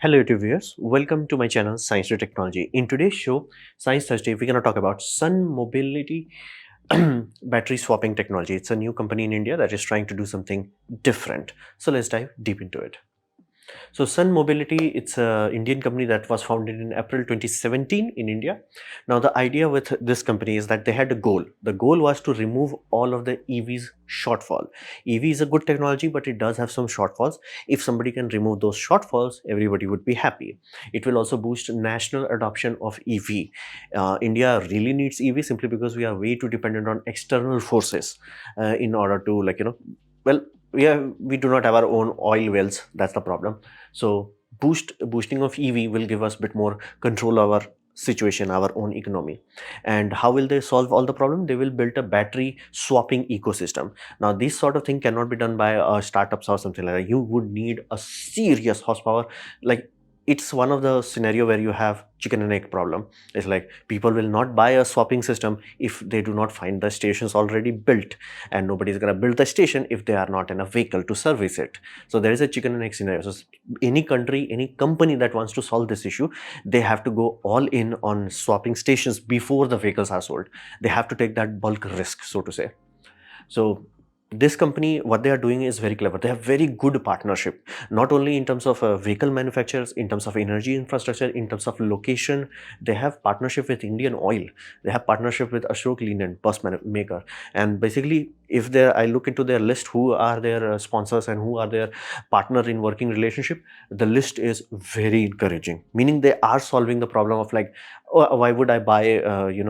Hello YouTube viewers, welcome to my channel Science to Technology. In today's show, Science Thursday, we're going to talk about Sun Mobility battery swapping technology. It's a new company in India that is trying to do something different. So let's dive deep into it. So Sun Mobility, it's an Indian company that was founded in April 2017 in India. Now the idea with this company is that they had a goal. The goal was to remove all of the EV's shortfall. EV is a good technology, but it does have some shortfalls. If somebody can remove those shortfalls, everybody would be happy. It will also boost national adoption of EV. India really needs EV simply because we are way too dependent on external forces in order to well, we do not have our own oil wells. That's the problem. So boosting of EV will give us a bit more control over situation, our own economy. And how will they solve all the problem? They will build a battery swapping ecosystem. Now this sort of thing cannot be done by startups or something like that. You would need a serious horsepower. Like, it's one of the scenario where you have chicken and egg problem. It's like people will not buy a swapping system if they do not find the stations already built, and nobody is going to build the station if they are not in a vehicle to service it. So there is a chicken and egg scenario. So any country, any company that wants to solve this issue, they have to go all in on swapping stations before the vehicles are sold. They have to take that bulk risk, so to say. So this company, what they are doing is very clever. They have very good partnership, not only in terms of vehicle manufacturers, in terms of energy infrastructure, in terms of location. They have partnership with Indian Oil. They have partnership with Ashok Leyland, bus maker. And basically, if I look into their list, who are their sponsors and who are their partner in working relationship, the list is very encouraging. Meaning they are solving the problem of like, oh, why would I buy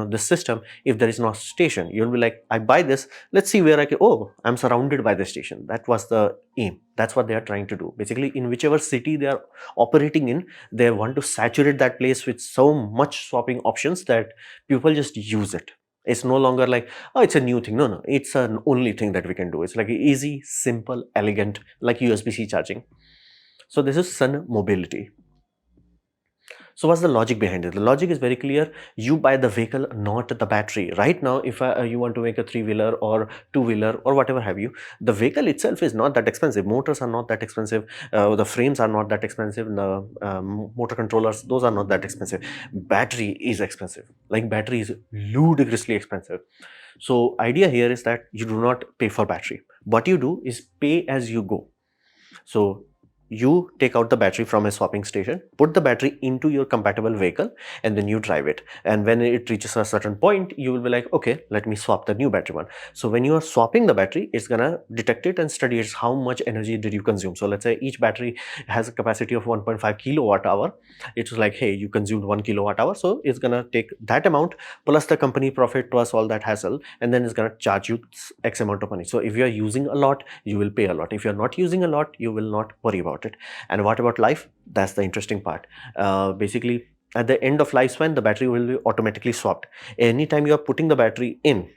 this system if there is no station? You'll be like, I buy this, let's see where I can. Oh, I'm surrounded by the station. That was the aim. That's what they are trying to do. Basically, in whichever city they are operating in, they want to saturate that place with so much swapping options that people just use it. It's no longer like, oh, it's a new thing. No, it's an only thing that we can do. It's like easy, simple, elegant, like USB-C charging. So this is Sun Mobility. So what's the logic behind it? The logic is very clear. You buy the vehicle, not the battery. Right now, if you want to make a three-wheeler or two-wheeler or whatever have you, the vehicle itself is not that expensive. Motors are not that expensive. The frames are not that expensive. The motor controllers, those are not that expensive. Battery is expensive. Like, battery is ludicrously expensive. So idea here is that you do not pay for battery. What you do is pay as you go. So you take out the battery from a swapping station, put the battery into your compatible vehicle, and then you drive it. And when it reaches a certain point, you will be like, okay, let me swap the new battery one. So when you are swapping the battery, it's gonna detect it and study it, how much energy did you consume. So let's say each battery has a capacity of 1.5 kilowatt hour. It's like, hey, you consumed 1 kilowatt hour, so it's gonna take that amount plus the company profit plus all that hassle, and then it's gonna charge you X amount of money. So if you are using a lot, you will pay a lot. If you're not using a lot, you will not worry about it. And what about life? That's the interesting part. Basically, at the end of lifespan, the battery will be automatically swapped. Anytime you are putting the battery in,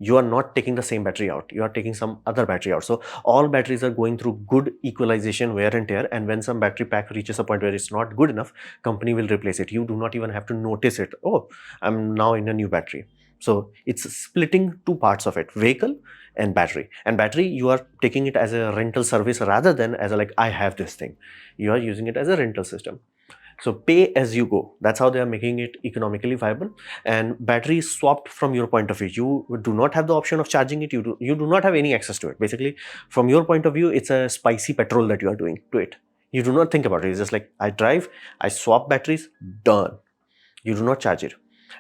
you are not taking the same battery out. You are taking some other battery out. So all batteries are going through good equalization, wear and tear. And when some battery pack reaches a point where it's not good enough, company will replace it. You do not even have to notice it. Oh, I'm now in a new battery. So it's splitting two parts of it, vehicle and battery. And battery, you are taking it as a rental service rather than as a like, I have this thing. You are using it as a rental system. So pay as you go. That's how they are making it economically viable. And battery is swapped from your point of view. You do not have the option of charging it. You do not have any access to it. Basically, from your point of view, it's a spicy petrol that you are doing to it. You do not think about it. It's just like, I drive, I swap batteries, done. You do not charge it.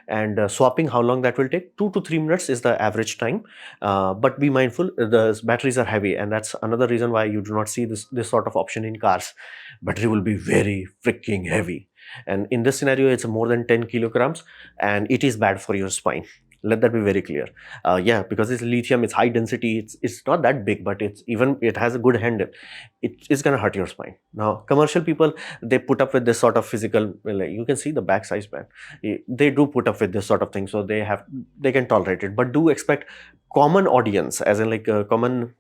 And swapping, how long that will take? 2 to 3 minutes is the average time. But be mindful, the batteries are heavy, and that's another reason why you do not see this sort of option in cars. Battery will be very freaking heavy, and in this scenario, it's more than 10 kilograms, and it is bad for your spine. Let that be very clear. Yeah, because it's lithium, it's high density, it's not that big, but it has a good handle. It's gonna hurt your spine. Now, commercial people, they put up with this sort of physical, like, you can see the back size band. They do put up with this sort of thing, so they can tolerate it. But do expect common audience, as in like a common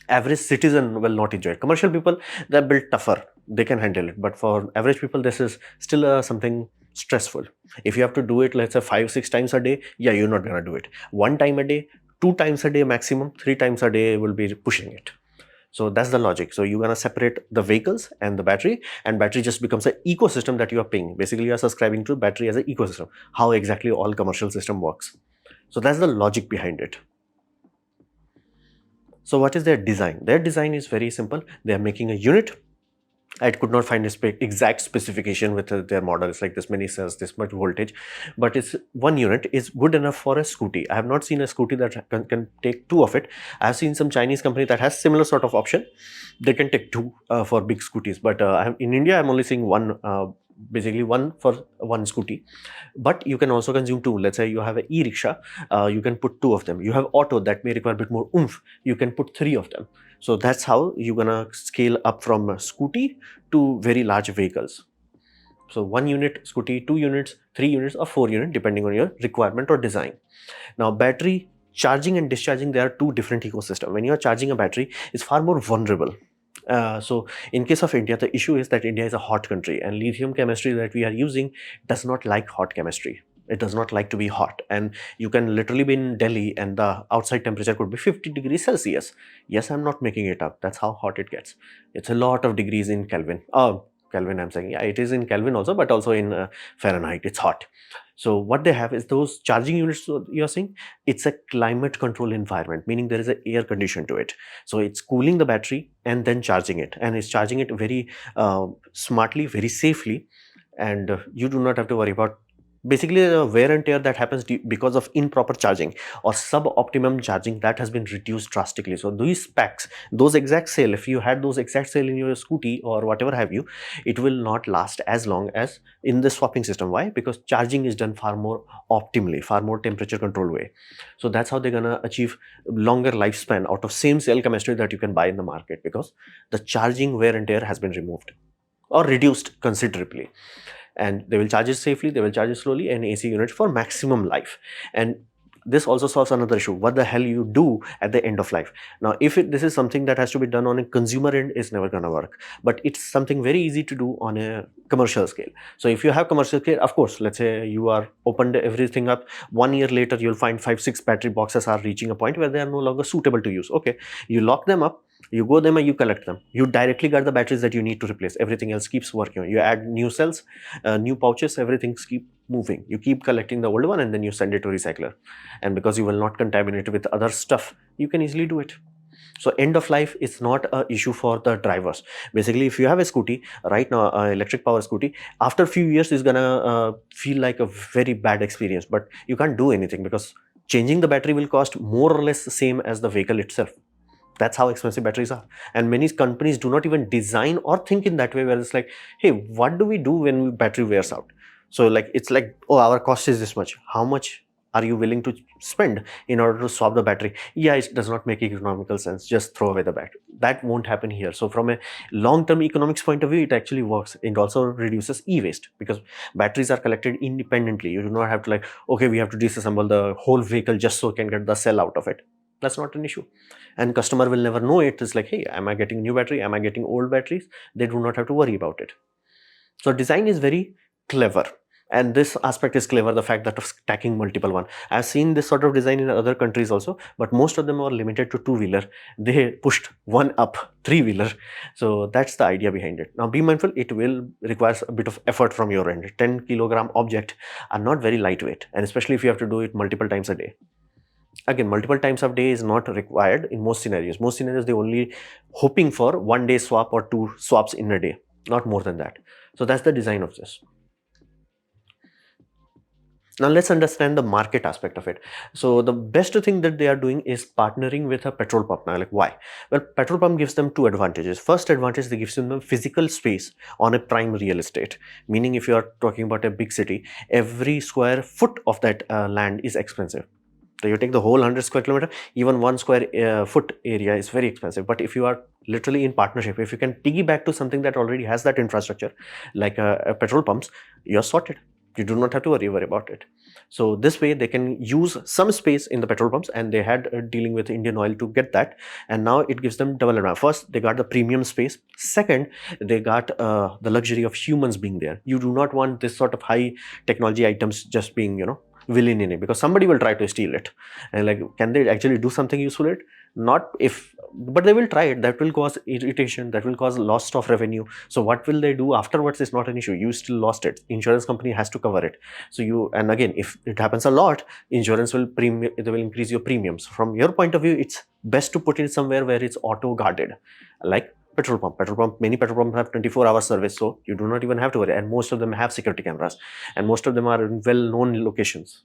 average citizen will not enjoy it. Commercial people, they're built tougher, they can handle it. But for average people, this is still something stressful. If you have to do it, let's say 5-6 times a day, yeah, you're not gonna do it. 1 time a day, 2 times a day maximum, 3 times a day will be pushing it. So that's the logic. So you're going to separate the vehicles and the battery, and battery just becomes an ecosystem that you are paying. Basically, you are subscribing to battery as an ecosystem, how exactly all commercial system works. So that's the logic behind it. So what is their design? Their design is very simple. They are making a unit. I could not find a exact specification with their model. It's like this many cells, this much voltage, but it's one unit is good enough for a scooty. I have not seen a scooty that can take two of it. I have seen some Chinese company that has similar sort of option. They can take two for big scooties, but in India, I'm only seeing one. Basically one for one scooty, but you can also consume two. Let's say you have an e-rickshaw, you can put two of them. You have auto that may require a bit more oomph, you can put three of them. So that's how you're gonna scale up from a scooty to very large vehicles. So 1 unit scooty, 2 units, 3 units, or 4 units, depending on your requirement or design. Now battery charging and discharging, there are two different ecosystems. When you are charging a battery, it's far more vulnerable. So in case of India, the issue is that India is a hot country, and lithium chemistry that we are using does not like hot chemistry. It does not like to be hot, and you can literally be in Delhi and the outside temperature could be 50 degrees Celsius. Yes, I'm not making it up. That's how hot it gets. It's a lot of degrees in Kelvin. Kelvin, I'm saying. Yeah, it is in Kelvin also, but also in Fahrenheit. It's hot. So what they have is those charging units you're seeing, it's a climate control environment, meaning there is an air condition to it. So it's cooling the battery and then charging it, and it's charging it very smartly, very safely, and you do not have to worry about basically the wear and tear that happens because of improper charging or sub-optimum charging that has been reduced drastically. So these specs, those exact cell, if you had those exact cell in your scooty or whatever have you, it will not last as long as in the swapping system. Why? Because charging is done far more optimally, far more temperature controlled way. So that's how they're gonna achieve longer lifespan out of same cell chemistry that you can buy in the market, because the charging wear and tear has been removed or reduced considerably. And they will charge it safely, they will charge it slowly, and AC unit for maximum life. And this also solves another issue. What the hell you do at the end of life? Now, if this is something that has to be done on a consumer end, it's never going to work. But it's something very easy to do on a commercial scale. So if you have commercial scale, of course, let's say you are opened everything up. 1 year later, you'll find 5-6 battery boxes are reaching a point where they are no longer suitable to use. Okay, you lock them up. You go them and you collect them. You directly got the batteries that you need to replace. Everything else keeps working. You add new cells, new pouches, everything keep moving. You keep collecting the old one and then you send it to recycler. And because you will not contaminate it with other stuff, you can easily do it. So end of life is not an issue for the drivers. Basically, if you have a scooty right now, electric power scooty, after a few years is gonna feel like a very bad experience. But you can't do anything because changing the battery will cost more or less the same as the vehicle itself. That's how expensive batteries are. And many companies do not even design or think in that way, where it's like, hey, what do we do when battery wears out? So like, it's like, oh, our cost is this much. How much are you willing to spend in order to swap the battery? Yeah, it does not make economical sense. Just throw away the battery. That won't happen here. So from a long-term economics point of view, it actually works. It also reduces e-waste because batteries are collected independently. You do not have to like, okay, we have to disassemble the whole vehicle just so we can get the cell out of it. That's not an issue. And customer will never know it. It's like, hey, am I getting new battery? Am I getting old batteries? They do not have to worry about it. So design is very clever. And this aspect is clever, the fact that of stacking multiple one. I've seen this sort of design in other countries also, but most of them are limited to two-wheeler. They pushed one up, three-wheeler. So that's the idea behind it. Now be mindful, it will require a bit of effort from your end. 10 kilogram object are not very lightweight, and especially if you have to do it multiple times a day. Again, multiple times of day is not required in most scenarios. Most scenarios, they're only hoping for 1 day swap or 2 swaps in a day, not more than that. So that's the design of this. Now let's understand the market aspect of it. So the best thing that they are doing is partnering with a petrol pump. Now, like why? Well, petrol pump gives them two advantages. First advantage, they gives them physical space on a prime real estate. Meaning if you are talking about a big city, every square foot of that land is expensive. So you take the whole 100 square kilometer, even 1 square foot area is very expensive. But if you are literally in partnership, if you can piggyback to something that already has that infrastructure, like petrol pumps, you're sorted. You do not have to worry about it. So this way they can use some space in the petrol pumps, and they had dealing with Indian Oil to get that. And now it gives them double advantage. First, they got the premium space. Second, they got the luxury of humans being there. You do not want this sort of high technology items just being, willy-nilly, because somebody will try to steal it. And like, can they actually do something useful with it? Not if but they will try it. That will cause irritation, that will cause loss of revenue. So what will they do afterwards is not an issue. You still lost it, insurance company has to cover it. So you, and again, if it happens a lot, insurance will premium, they will increase your premiums. From your point of view, it's best to put it somewhere where it's auto guarded, like petrol pump. Many petrol pumps have 24-hour service, so you do not even have to worry, and most of them have security cameras, and most of them are in well-known locations.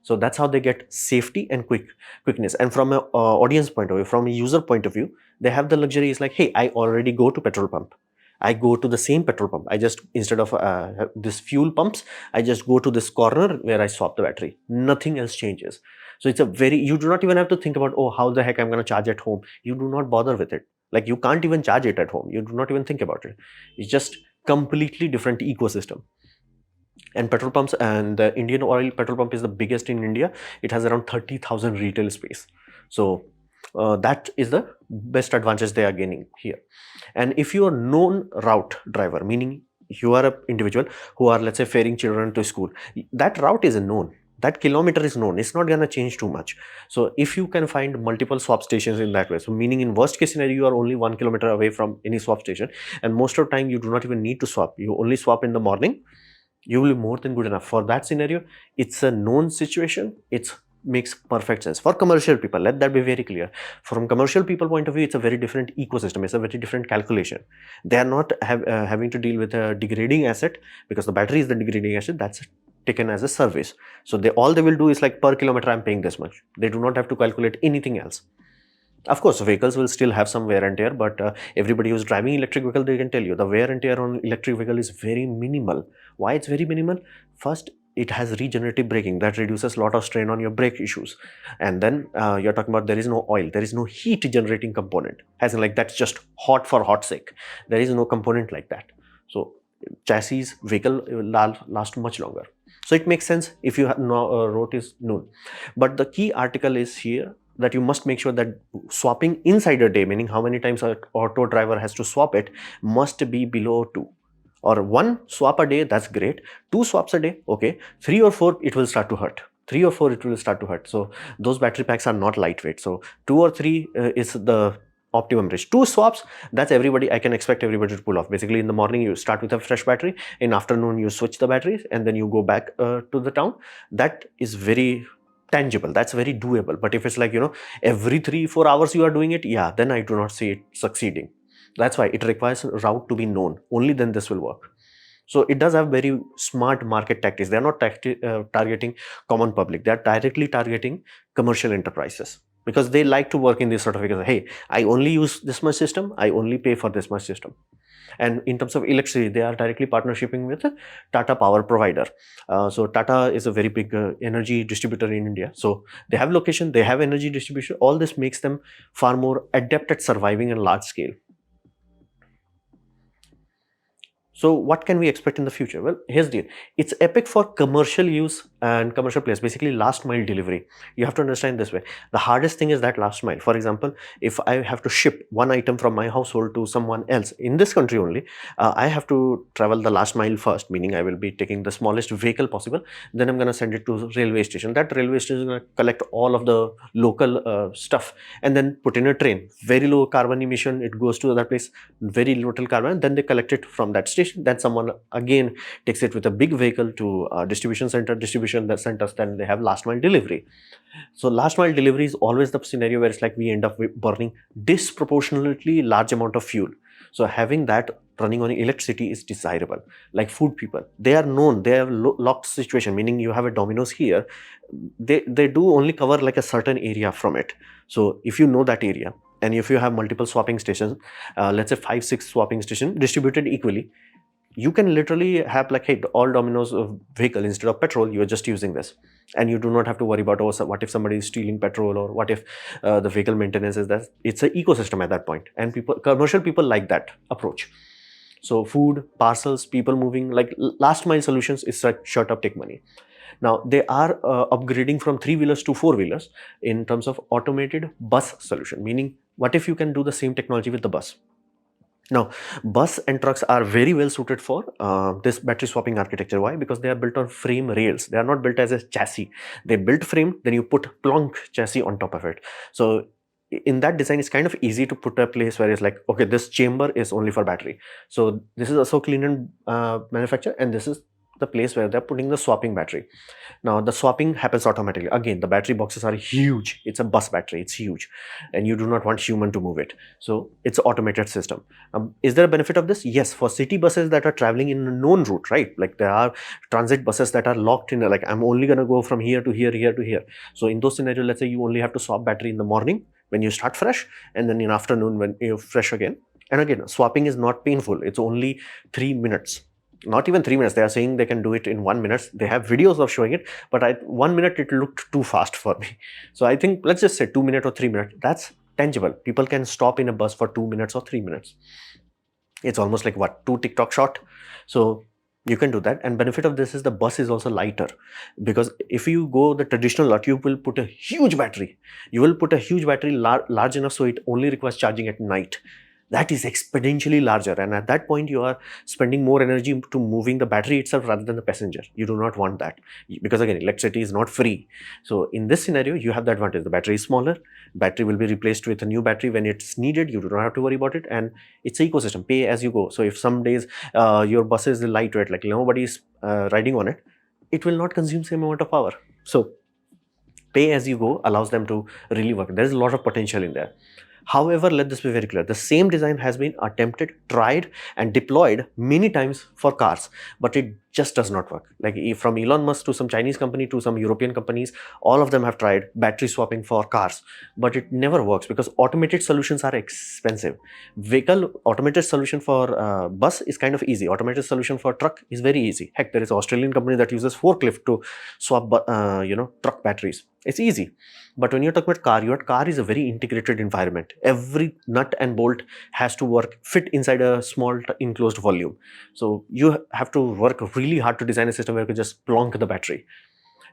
So that's how they get safety and quickness. And from an audience point of view, from a user point of view, they have the luxury. Is like, hey, I already go to petrol pump, I go to the same petrol pump, I just, instead of this fuel pumps, I just go to this corner where I swap the battery, nothing else changes. So it's a very, you do not even have to think about, oh, how the heck I'm going to charge at home. You do not bother with it. Like, you can't even charge it at home, you do not even think about it. It's just completely different ecosystem. And petrol pumps, and the Indian Oil petrol pump is the biggest in India. It has around 30,000 retail space. So that is the best advantage they are gaining here. And if you are known route driver, meaning you are an individual who are, let's say, ferrying children to school, that route is known, that kilometer is known, it's not going to change too much. So if you can find multiple swap stations in that way, so meaning in worst case scenario, you are only 1 kilometer away from any swap station, and most of the time you do not even need to swap, you only swap in the morning, you will be more than good enough. For that scenario, it's a known situation, it makes perfect sense. For commercial people, let that be very clear. From commercial people point of view, it's a very different ecosystem, it's a very different calculation. They are not having to deal with a degrading asset, because the battery is the degrading asset, that's taken as a service. So all they will do is like, per kilometer I'm paying this much. They do not have to calculate anything else. Of course, vehicles will still have some wear and tear, but everybody who's driving electric vehicle, they can tell you the wear and tear on electric vehicle is very minimal. Why it's very minimal? First, it has regenerative braking that reduces a lot of strain on your brake issues. And then you're talking about, there is no oil, there is no heat generating component, as in like that's just hot for hot sake. There is no component like that. So chassis, vehicle will last much longer. So it makes sense if you have route is known. But the key article is here that you must make sure that swapping inside a day, meaning how many times an auto driver has to swap it, must be below 2. Or 1 swap a day, that's great. 2 swaps a day, okay. 3 or 4, it will start to hurt. 3 or 4, it will start to hurt. So those battery packs are not lightweight. So 2 or 3 is the optimum range. 2 swaps, that's everybody, I can expect everybody to pull off. Basically, in the morning you start with a fresh battery, in afternoon you switch the batteries, and then you go back to the town. That is very tangible, that's very doable. But if it's like, every 3-4 hours you are doing it, yeah, then I do not see it succeeding. That's why it requires route to be known, only then this will work. So it does have very smart market tactics. They're not targeting common public, they're directly targeting commercial enterprises, because they like to work in this sort of, because hey, I only use this much system, I only pay for this much system. And in terms of electricity, they are directly partnershiping with a Tata power provider. So Tata is a very big energy distributor in India. So they have location, they have energy distribution. All this makes them far more adept at surviving in large scale. So what can we expect in the future? Well, here's the deal. It's epic for commercial use and commercial players, basically last mile delivery. You have to understand this way. The hardest thing is that last mile. For example, if I have to ship one item from my household to someone else in this country only, I have to travel the last mile first, meaning I will be taking the smallest vehicle possible. Then I'm going to send it to railway station. That railway station is going to collect all of the local stuff and then put in a train. Very low carbon emission. It goes to that place, very little carbon. Then they collect it from that station. Then someone again takes it with a big vehicle to distribution centers, then they have last mile delivery. So last mile delivery is always the scenario where it's like we end up burning disproportionately large amount of fuel. So having that running on electricity is desirable. Like food people, they are known, they have locked situation, meaning you have a Domino's here, they do only cover like a certain area from it. So if you know that area, and if you have multiple swapping stations, let's say 5-6 swapping stations distributed equally, you can literally have like, hey, all Domino's vehicle, instead of petrol, you are just using this, and you do not have to worry about, oh, what if somebody is stealing petrol, or what if the vehicle maintenance is that. It's an ecosystem at that point, and commercial people like that approach. So food, parcels, people moving, like last mile solutions is such short up take money. Now they are upgrading from 3-wheelers to 4-wheelers in terms of automated bus solution, meaning what if you can do the same technology with the bus. Now, bus and trucks are very well suited for this battery swapping architecture. Why? Because they are built on frame rails. They are not built as a chassis. They built frame, then you put plonk chassis on top of it. So in that design, it's kind of easy to put a place where it's like, okay, this chamber is only for battery. So this is also clean and manufactured, and this is the place where they're putting the swapping battery. Now the swapping happens automatically. Again, the battery boxes are huge. It's a bus battery. It's huge, and you do not want human to move it. So it's an automated system. Is there a benefit of this? Yes, for city buses that are traveling in a known route, right? Like there are transit buses that are locked in. Like I'm only gonna go from here to here, here to here. So in those scenarios, let's say you only have to swap battery in the morning when you start fresh, and then in afternoon when you're fresh again. And again, swapping is not painful. It's only 3 minutes. Not even 3 minutes. They are saying they can do it in 1 minute. They have videos of showing it, but 1 minute it looked too fast for me. So I think let's just say 2 minutes or 3 minutes. That's tangible. People can stop in a bus for 2 minutes or 3 minutes. It's almost like what, 2 TikTok shot. So you can do that. And benefit of this is the bus is also lighter, because if you go the traditional route, you will put a huge battery. You will put a huge battery large enough so it only requires charging at night. That is exponentially larger, and at that point you are spending more energy to moving the battery itself rather than the passenger. You do not want that, because again, electricity is not free. So in this scenario, you have the advantage. The battery is smaller, battery will be replaced with a new battery when it's needed. You do not have to worry about it, and it's an ecosystem, pay as you go. So if some days your bus is lightweight, like nobody is riding on it, it will not consume same amount of power. So pay as you go allows them to really work. There's a lot of potential in there. However, let this be very clear. The same design has been attempted, tried, and deployed many times for cars, but it just does not work. Like from Elon Musk to some Chinese company to some European companies, all of them have tried battery swapping for cars, but it never works because automated solutions are expensive. Vehicle automated solution for bus is kind of easy. Automated solution for truck is very easy. Heck, there is an Australian company that uses forklift to swap, truck batteries. It's easy. But when you're talking about car, your car is a very integrated environment. Every nut and bolt has to fit inside a small enclosed volume. So you have to work really hard to design a system where you can just plonk the battery.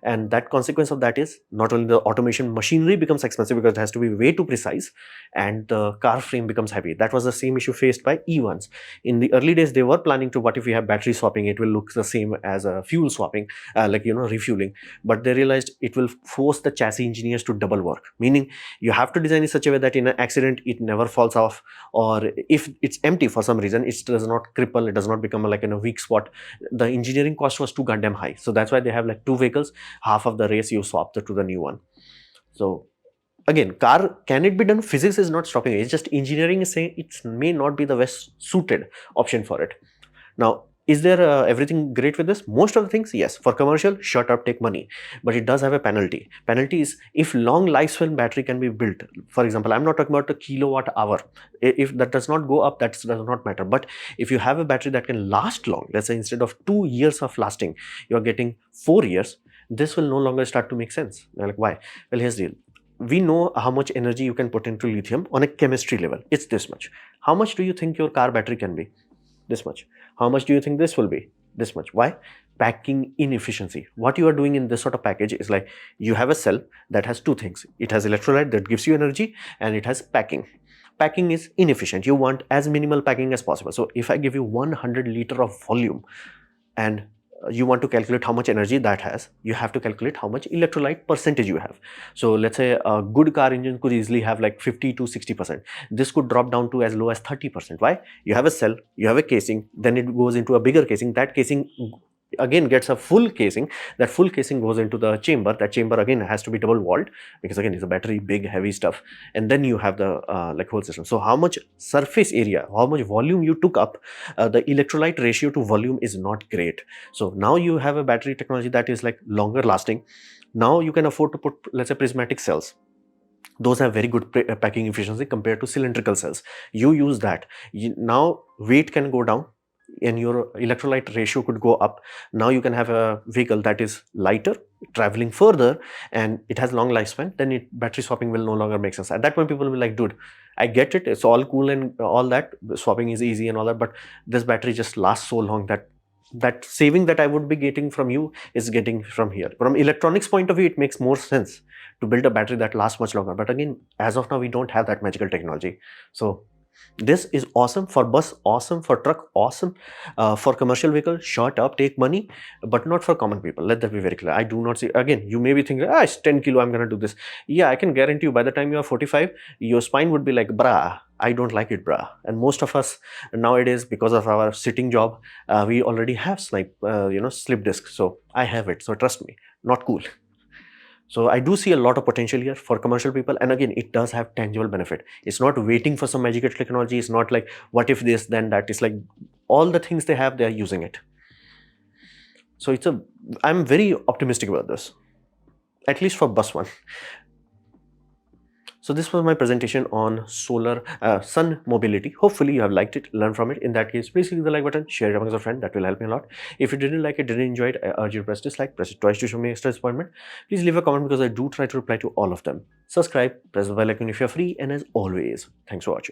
And that consequence of that is not only the automation machinery becomes expensive because it has to be way too precise, and the car frame becomes heavy. That was the same issue faced by E1s. In the early days, they were planning to, what if we have battery swapping, it will look the same as a fuel swapping, refueling. But they realized it will force the chassis engineers to double work, meaning you have to design in such a way that in an accident, it never falls off, or if it's empty for some reason, it does not cripple, it does not become like in a weak spot. The engineering cost was too goddamn high. So that's why they have like two vehicles. Half of the race you swap to the new one. So again, car, can it be done? Physics is not stopping it. It's just engineering is saying it may not be the best suited option for it. Now, is there everything great with this? Most of the things, yes. For commercial, shut up, take money. But it does have a penalty. Penalty is if long lifespan battery can be built. For example, I'm not talking about a kilowatt hour. If that does not go up, that does not matter. But if you have a battery that can last long, let's say instead of 2 years of lasting, you're getting 4 years, this will no longer start to make sense. Like, why? Well, here's the deal. We know how much energy you can put into lithium on a chemistry level. It's this much. How much do you think your car battery can be? This much. How much do you think this will be? This much. Why? Packing inefficiency. What you are doing in this sort of package is like, you have a cell that has two things. It has electrolyte that gives you energy, and it has packing. Packing is inefficient. You want as minimal packing as possible. So if I give you 100 liter of volume and you want to calculate how much energy that has, you have to calculate how much electrolyte percentage you have. So let's say a good car engine could easily have like 50 to 60%. This could drop down to as low as 30%. Why? You have a cell, you have a casing, then it goes into a bigger casing. That casing again gets a full casing. That full casing goes into the chamber. That chamber again has to be double walled, because again it's a battery, big heavy stuff. And then you have the whole system. So how much surface area, how much volume you took up, the electrolyte ratio to volume is not great. So now you have a battery technology that is like longer lasting. Now you can afford to put, let's say, prismatic cells. Those have very good packing efficiency compared to cylindrical cells. You use that. Now weight can go down and your electrolyte ratio could go up. Now you can have a vehicle that is lighter, traveling further, and it has long lifespan. Then battery swapping will no longer make sense. At that point, people will be like, dude, I get it, it's all cool and all that, swapping is easy and all that, but this battery just lasts so long that saving that I would be getting from you is getting from here. From electronics point of view, it makes more sense to build a battery that lasts much longer. But again, as of now, we don't have that magical technology. So This is awesome for bus, awesome for truck, awesome for commercial vehicle. Short up, take money, but not for common people. Let that be very clear. I do not see, again, you may be thinking, it's 10 kilo, I'm going to do this. Yeah, I can guarantee you by the time you are 45, your spine would be like, brah, I don't like it, brah. And most of us nowadays, because of our sitting job, we already have slip disc. So I have it. So trust me, not cool. So I do see a lot of potential here for commercial people. And again, it does have tangible benefit. It's not waiting for some magical technology. It's not like, what if this, then that. It's like all the things they have, they're using it. So I'm very optimistic about this, at least for bus one. So this was my presentation on sun mobility. Hopefully you have liked it, learned from it. In that case, please click the like button, share it amongst a friend. That will help me a lot. If you didn't like it, didn't enjoy it, I urge you to press dislike, press it twice to show me extra disappointment. Please leave a comment because I do try to reply to all of them. Subscribe, press the bell icon if you're free, and as always, thanks for watching.